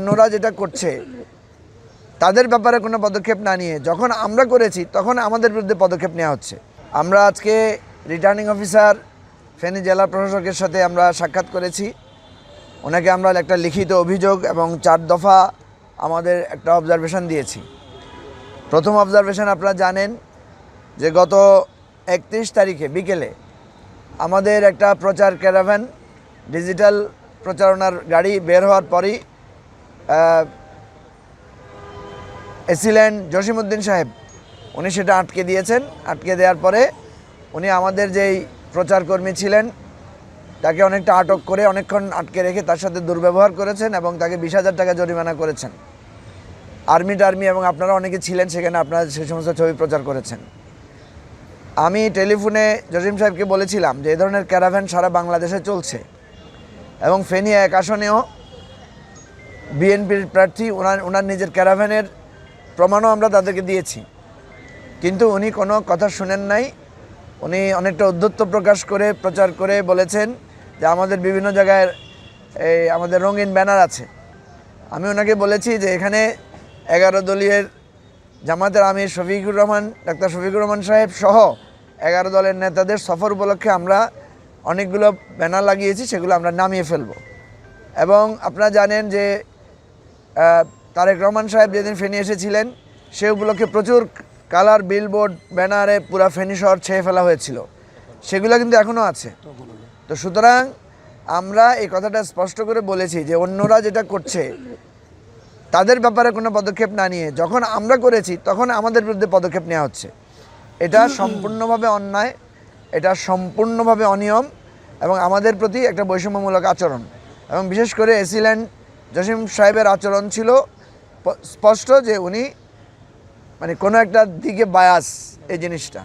অন্যরা যেটা করছে তাদের ব্যাপারে কোনো পদক্ষেপ না নিয়ে যখন আমরা করেছি তখন আমাদের বিরুদ্ধে পদক্ষেপ নেওয়া হচ্ছে। আমরা আজকে রিটার্নিং অফিসার ফেনী জেলা প্রশাসকের সাথে আমরা সাক্ষাৎ করেছি। ওনাকে আমরা একটা লিখিত অভিযোগ এবং 4 দফা আমাদের একটা অবজারভেশন দিয়েছি। প্রথম অবজারভেশন আপনারা জানেন যে গত 31 তারিখে বিকেলে আমাদের একটা প্রচার ক্যারাভ্যান ডিজিটাল প্রচারণার গাড়ি বের হওয়ার পরই এসিল্যান্ড জসিমউদ্দিন সাহেব উনি সেটা আটকে দিয়েছেন। আটকে দেওয়ার পরে উনি আমাদের যেই প্রচারকর্মী ছিলেন তাকে অনেকটা আটক করে অনেকক্ষণ আটকে রেখে তার সাথে দুর্ব্যবহার করেছেন এবং তাকে 20,000 টাকা জরিমানা করেছেন। আর্মি এবং আপনারা অনেকে ছিলেন সেখানে, আপনারা সেই সমস্ত ছবি প্রচার করেছেন। আমি টেলিফোনে জসিম সাহেবকে বলেছিলাম যে এই ধরনের ক্যারাভ্যান সারা বাংলাদেশে চলছে এবং ফেনী 1 আসনেও বিএনপির প্রার্থী ওনার নিজের ক্যারাভ্যানের প্রমাণও আমরা তাদেরকে দিয়েছি, কিন্তু উনি কোনো কথা শুনেন নাই। উনি অনেকটা ঔদ্ধত্য প্রকাশ করে প্রচার করে বলেছেন যে আমাদের বিভিন্ন জায়গায় আমাদের রঙিন ব্যানার আছে। আমি ওনাকে বলেছি যে এখানে 11 দলীয় জামাতের আমির ডাক্তার শফিকুর রহমান সাহেব সহ 11 দলের নেতাদের সফর উপলক্ষে আমরা অনেকগুলো ব্যানার লাগিয়েছি, সেগুলো আমরা নামিয়ে ফেলব। এবং আপনারা জানেন যে তারেক রহমান সাহেব যেদিন ফেনী এসেছিলেন সে উপলক্ষে প্রচুর কালার বিলবোর্ড ব্যানারে পুরা ফেনী শহর ছেয়ে ফেলা হয়েছিল, সেগুলো কিন্তু এখনও আছে। তো সুতরাং আমরা এই কথাটা স্পষ্ট করে বলেছি যে অন্যরা যেটা করছে তাদের ব্যাপারে কোনো পদক্ষেপ না নিয়ে যখন আমরা করেছি তখন আমাদের বিরুদ্ধে পদক্ষেপ নেওয়া হচ্ছে। এটা সম্পূর্ণভাবে অন্যায়, এটা সম্পূর্ণভাবে অনিয়ম এবং আমাদের প্রতি একটা বৈষম্যমূলক আচরণ। এবং বিশেষ করে এসিল্যান্ড জসিম সাহেবের আচরণ ছিল স্পষ্ট যে উনি মানে কোনো একটা দিকে বায়াস এই জিনিসটা।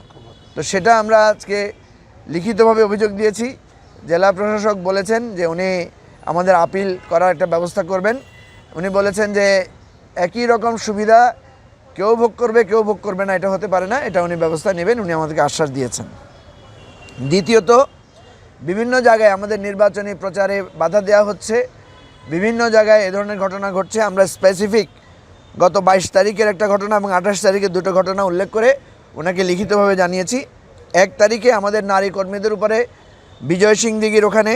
তো সেটা আমরা আজকে লিখিতভাবে অভিযোগ দিয়েছি। জেলা প্রশাসক বলেছেন যে উনি আমাদের আপিল করার একটা ব্যবস্থা করবেন। উনি বলেছেন যে একই রকম সুবিধা কেউ ভোগ করবে কেউ ভোগ করবে না, এটা হতে পারে না, এটা উনি ব্যবস্থা নেবেন, উনি আমাদেরকে আশ্বাস দিয়েছেন। দ্বিতীয়ত, বিভিন্ন জায়গায় আমাদের নির্বাচনী প্রচারে বাধা দেওয়া হচ্ছে, বিভিন্ন জায়গায় এ ধরনের ঘটনা ঘটছে। আমরা স্পেসিফিক গত 22 তারিখের একটা ঘটনা এবং 28 তারিখের 2টো ঘটনা উল্লেখ করে ওনাকে লিখিতভাবে জানিয়েছি। 1 তারিখে আমাদের নারী কর্মীদের উপরে বিজয় সিং দিঘির ওখানে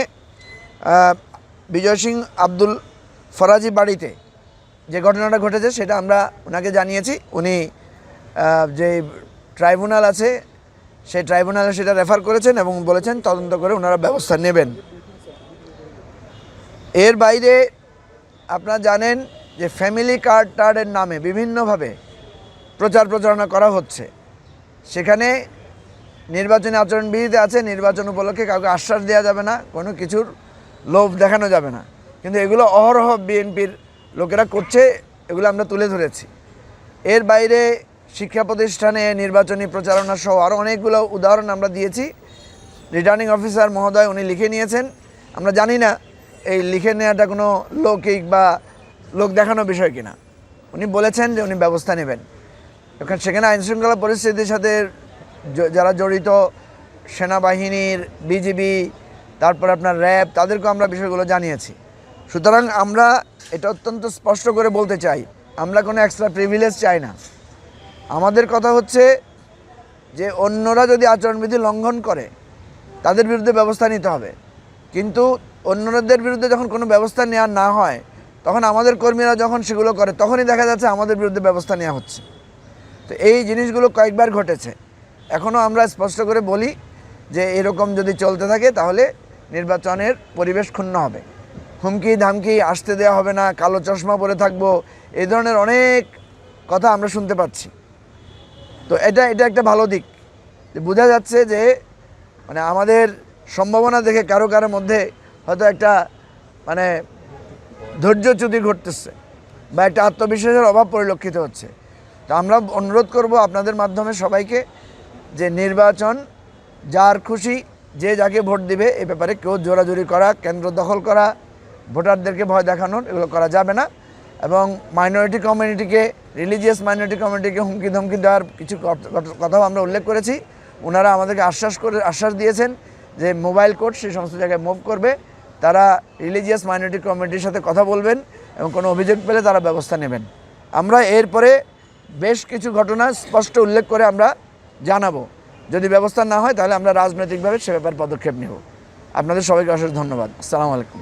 বিজয় সিং আব্দুল ফরাজি বাড়িতে যে ঘটনাটা ঘটেছে সেটা আমরা ওনাকে জানিয়েছি। উনি যে ট্রাইব্যুনাল আছে সেই ট্রাইব্যুনালে সেটা রেফার করেছেন এবং বলেছেন তদন্ত করে ওনারা ব্যবস্থা নেবেন। এর বাইরে আপনারা জানেন যে ফ্যামিলি কার্ডের নামে বিভিন্নভাবে প্রচারণা করা হচ্ছে। সেখানে নির্বাচনী আচরণবিধিতে আছে নির্বাচন উপলক্ষে কাউকে আশ্বাস দেওয়া যাবে না, কোনো কিছুর লোভ দেখানো যাবে না, কিন্তু এগুলো অহরহ বিএনপির লোকেরা করছে, এগুলো আমরা তুলে ধরেছি। এর বাইরে শিক্ষা প্রতিষ্ঠানে নির্বাচনী প্রচারণা সহ আরও অনেকগুলো উদাহরণ আমরা দিয়েছি। রিটার্নিং অফিসার মহোদয় উনি লিখে নিয়েছেন। আমরা জানি না এই লিখে নেওয়াটা কোনো লৌকিক বা লোক দেখানো বিষয় কিনা। উনি বলেছেন যে উনি ব্যবস্থা নেবেন। সেখানে আইনশৃঙ্খলা পরিস্থিতির সাথে যারা জড়িত সেনাবাহিনীর, বিজিবি, তারপর আপনার র্যাব, তাদেরকেও আমরা বিষয়গুলো জানিয়েছি। সুতরাং আমরা এটা অত্যন্ত স্পষ্ট করে বলতে চাই, আমরা কোনো এক্সট্রা প্রিভিলেজ চাই না। আমাদের কথা হচ্ছে যে অন্যরা যদি আচরণবিধি লঙ্ঘন করে তাদের বিরুদ্ধে ব্যবস্থা নিতে হবে, কিন্তু অন্যদের বিরুদ্ধে যখন কোনো ব্যবস্থা নেওয়া না হয় তখন আমাদের কর্মীরা যখন সেগুলো করে তখনই দেখা যাচ্ছে আমাদের বিরুদ্ধে ব্যবস্থা নেওয়া হচ্ছে। তো এই জিনিসগুলো কয়েকবার ঘটেছে। এখনও আমরা স্পষ্ট করে বলি যে এরকম যদি চলতে থাকে তাহলে নির্বাচনের পরিবেশ ক্ষুণ্ণ হবে। হুমকি ধামকি, আসতে দেওয়া হবে না, কালো চশমা পরে থাকবো, এই ধরনের অনেক কথা আমরা শুনতে পাচ্ছি। তো এটা একটা ভালো দিক যে বোঝা যাচ্ছে যে মানে আমাদের সম্ভাবনা দেখে কারো মধ্যে হয়তো একটা মানে ধৈর্যচ্যুতি ঘটতেছে বা একটা আত্মবিশ্বাসের অভাব পরিলক্ষিত হচ্ছে। তো আমরা অনুরোধ করব আপনাদের মাধ্যমে সবাইকে যে নির্বাচন যার খুশি যে যাকে ভোট দিবে এই ব্যাপারে কেউ জোরাজুরি করা, কেন্দ্র দখল করা, ভোটারদেরকে ভয় দেখানোর, এগুলো করা যাবে না। এবং মাইনরিটি কমিউনিটিকে, রিলিজিয়াস মাইনরিটি কমিউনিটিকে হুমকি ধমকি দেওয়ার কিছু কথাও আমরা উল্লেখ করেছি। ওনারা আমাদেরকে আশ্বাস দিয়েছেন যে মোবাইল কোর্ট সেই সমস্ত জায়গায় মুভ করবে, তারা রিলিজিয়াস মাইনরিটি কমিউনিটির সাথে কথা বলবেন এবং কোনো অভিযোগ পেলে তারা ব্যবস্থা নেবেন। আমরা এরপরে বেশ কিছু ঘটনা স্পষ্ট উল্লেখ করে আমরা জানাবো। যদি ব্যবস্থা না হয় তাহলে আমরা রাজনৈতিকভাবে সে ব্যাপারে পদক্ষেপ নেব। আপনাদের সবাইকে অশেষ ধন্যবাদ। আসসালামু আলাইকুম।